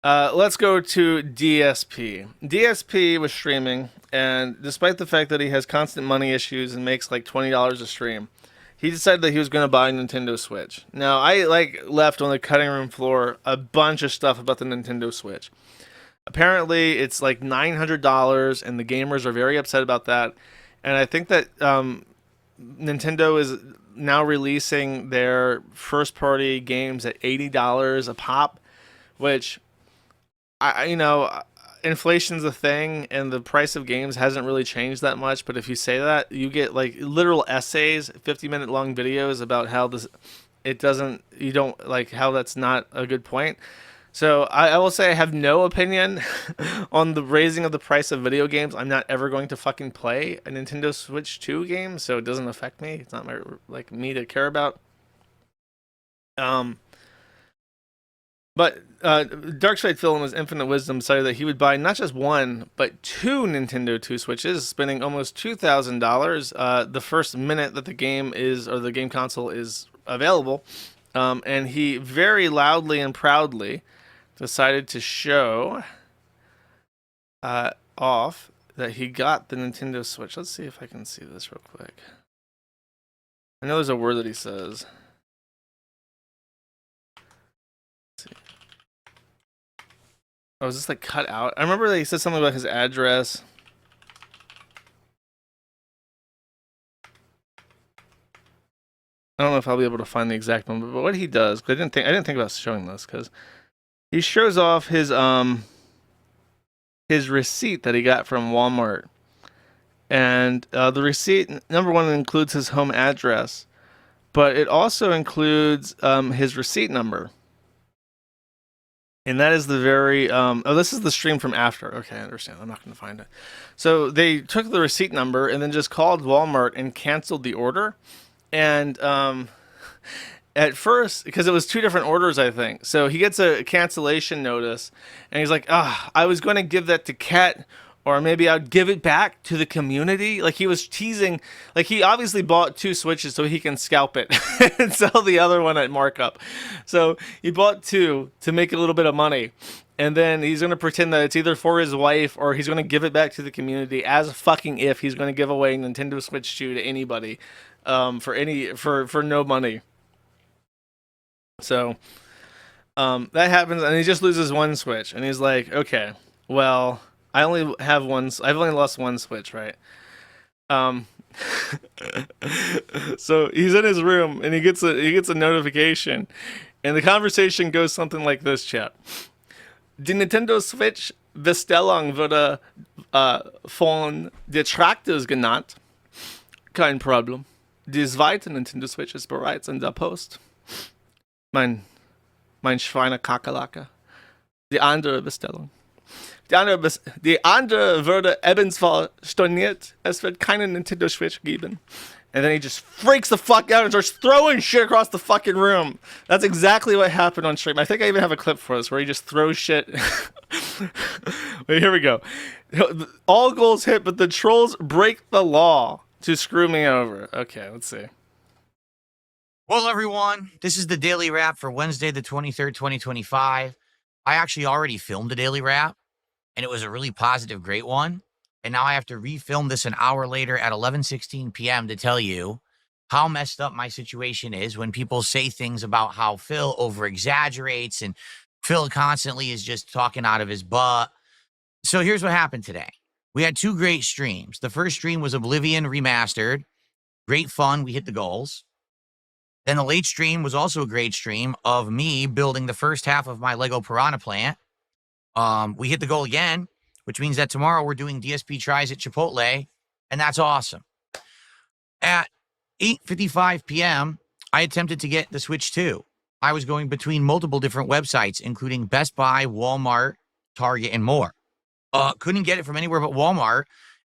Let's go to DSP. DSP was streaming, and despite the fact that he has constant money issues and makes like $20 a stream, he decided that he was going to buy a Nintendo Switch. Now, I left on the cutting room floor a bunch of stuff about the Nintendo Switch. Apparently, it's like $900, and the gamers are very upset about that. And I think that Nintendo is now releasing their first-party games at $80 a pop, which inflation's a thing and the price of games hasn't really changed that much, but if you say that, you get like literal essays, 50-minute long videos about how this it doesn't you don't like how that's not a good point. So I will say I have no opinion on the raising of the price of video games. I'm not ever going to fucking play a Nintendo Switch 2 game, so it doesn't affect me. It's not my like me to care about. Um, But Darkside Phil in his infinite wisdom decided that he would buy not just one, but two Nintendo 2 Switches, spending almost $2,000 the first minute that the game is, or the game console is available. And he very loudly and proudly decided to show off that he got the Nintendo Switch. Let's see if I can see this real quick. I know there's a word that he says. Oh, is this like cut out? I remember that he said something about his address. I don't know if I'll be able to find the exact one, but what he does, because I didn't think about showing this, because he shows off his receipt that he got from Walmart, and the receipt number one includes his home address, but it also includes his receipt number. And that is the very this is the stream from after. Okay, I understand. I'm not going to find it. So they took the receipt number and then just called Walmart and canceled the order. And at first, because it was two different orders, I think. So he gets a cancellation notice, and he's like, "Ah, I was going to give that to Kat, or maybe I'd give it back to the community." Like he was teasing, like he obviously bought two Switches so he can scalp it and sell the other one at markup. So he bought two to make a little bit of money. And then he's going to pretend that it's either for his wife or he's going to give it back to the community as fucking if he's going to give away Nintendo Switch 2 to anybody for no money. So that happens, and he just loses one Switch, and he's like, okay, well, I only have one. I've only lost one Switch, right? Um, so he's in his room, and he gets a notification, and the conversation goes something like this, chat. Die Nintendo Switch Bestellung wurde von Detractors genannt. Kein Problem. Die zweite Nintendo Switch ist bereits in der Post. Mein Schweinekakerlake. Die andere Bestellung. Die andere würde ebenfalls storniert. Es wird keine Nintendo Switch geben. And then he just freaks the fuck out and starts throwing shit across the fucking room. That's exactly what happened on stream. I think I even have a clip for this where he just throws shit. Wait, here we go. All goals hit, but the trolls break the law to screw me over. Okay, let's see. Well, everyone, this is the Daily Wrap for Wednesday, the 23rd, 2025. I actually already filmed a Daily Wrap, and it was a really positive, great one. And now I have to refilm this an hour later at 11:16 p.m. to tell you how messed up my situation is when people say things about how Phil over-exaggerates and Phil constantly is just talking out of his butt. So here's what happened today. We had two great streams. The first stream was Oblivion Remastered. Great fun. We hit the goals. Then the late stream was also a great stream of me building the first half of my Lego Piranha plant. We hit the goal again, which means that tomorrow we're doing DSP tries at Chipotle, and that's awesome. At 8:55 p.m., I attempted to get the Switch 2. I was going between multiple different websites, including Best Buy, Walmart, Target, and more. Couldn't get it from anywhere but Walmart.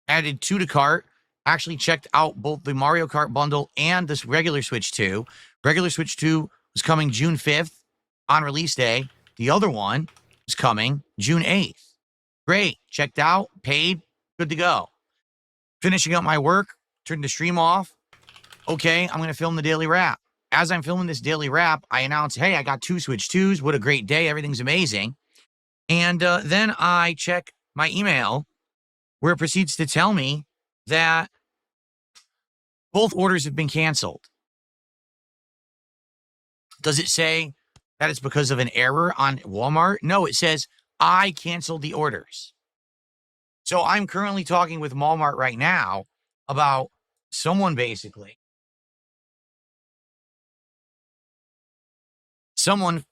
Added 2 to cart. Actually checked out both the Mario Kart bundle and this regular Switch 2. Regular Switch 2 was coming June 5th on release day. The other one is coming June 8th. Great. Checked out, paid, good to go. Finishing up my work, turned the stream off. Okay, I'm going to film the Daily Wrap. As I'm filming this Daily Wrap, I announce, hey, I got 2 Switch 2s. What a great day. Everything's amazing. And then I check my email where it proceeds to tell me that both orders have been canceled. Does it say that it's because of an error on Walmart? No, it says I canceled the orders. So I'm currently talking with Walmart right now about someone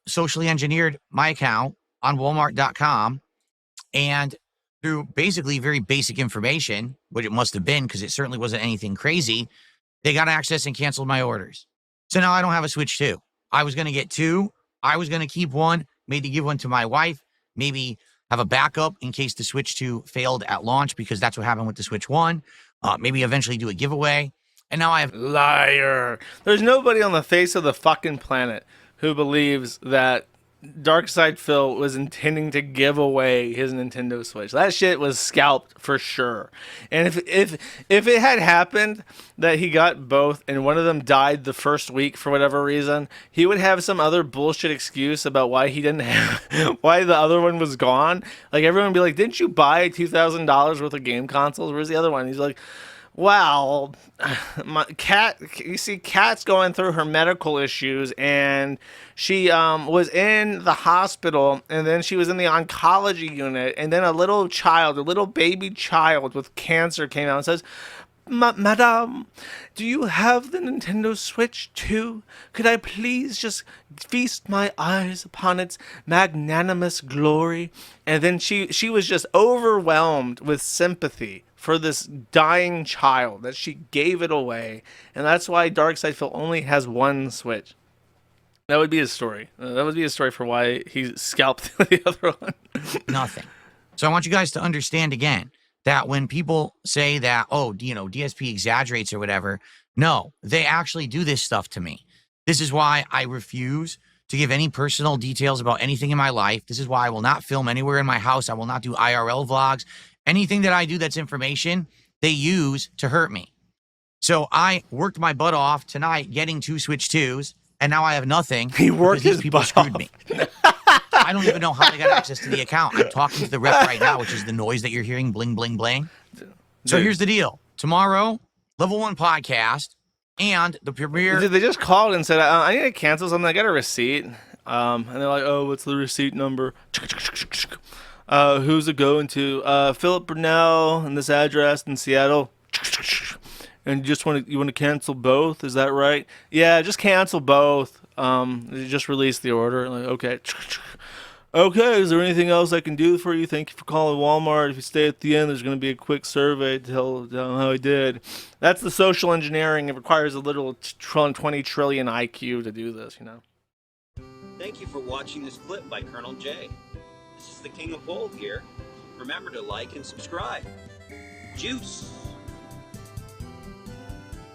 socially engineered my account on Walmart.com, and through basically very basic information, which it must have been because it certainly wasn't anything crazy, they got access and canceled my orders. So now I don't have a Switch 2. I was going to get 2. I was going to keep one, maybe give one to my wife, maybe have a backup in case the Switch 2 failed at launch, because that's what happened with the Switch 1. Maybe eventually do a giveaway. And now I have... Liar. There's nobody on the face of the fucking planet who believes that Darkside Phil was intending to give away his Nintendo Switch. That shit was scalped for sure. And if it had happened that he got both and one of them died the first week for whatever reason, he would have some other bullshit excuse about why he didn't have why the other one was gone. Like everyone would be like, "Didn't you buy $2,000 worth of game consoles? Where's the other one?" He's like, "Wow, my cat. You see, Kat's going through her medical issues, and she was in the hospital, and then she was in the oncology unit, and then a little baby child with cancer came out and says." Madame, do you have the Nintendo Switch too? Could I please just feast my eyes upon its magnanimous glory? And then she was just overwhelmed with sympathy for this dying child that she gave it away. And that's why Darkside Phil only has one Switch. That would be his story. That would be his story for why he scalped the other one. nothing. So I want you guys to understand again that when people say that, oh, DSP exaggerates or whatever, no, they actually do this stuff to me. This is why I refuse to give any personal details about anything in my life. This is why I will not film anywhere in my house. I will not do IRL vlogs. Anything that I do that's information, they use to hurt me. So I worked my butt off tonight getting 2 Switch 2s, and now I have nothing. He worked because his these people butt screwed off. me. I don't even know how they got access to the account. I'm talking to the rep right now, which is the noise that you're hearing, bling, bling, bling. So Dude. here's the deal. Tomorrow, Level 1 podcast and the premiere. Dude, they just called and said, I need to cancel something. I got a receipt. And they're like, oh, what's the receipt number? Who's it going to? Philip Brunel and this address in Seattle. And you want to cancel both? Is that right? Yeah, just cancel both. You just released the order. Like, okay. Okay, is there anything else I can do for you? Thank you for calling Walmart. If you stay at the end, there's going to be a quick survey to tell how I did. That's the social engineering. It requires a little 20 trillion IQ to do this, Thank you for watching this clip by Colonel J. This is the King of Bold here. Remember to like and subscribe. Juice!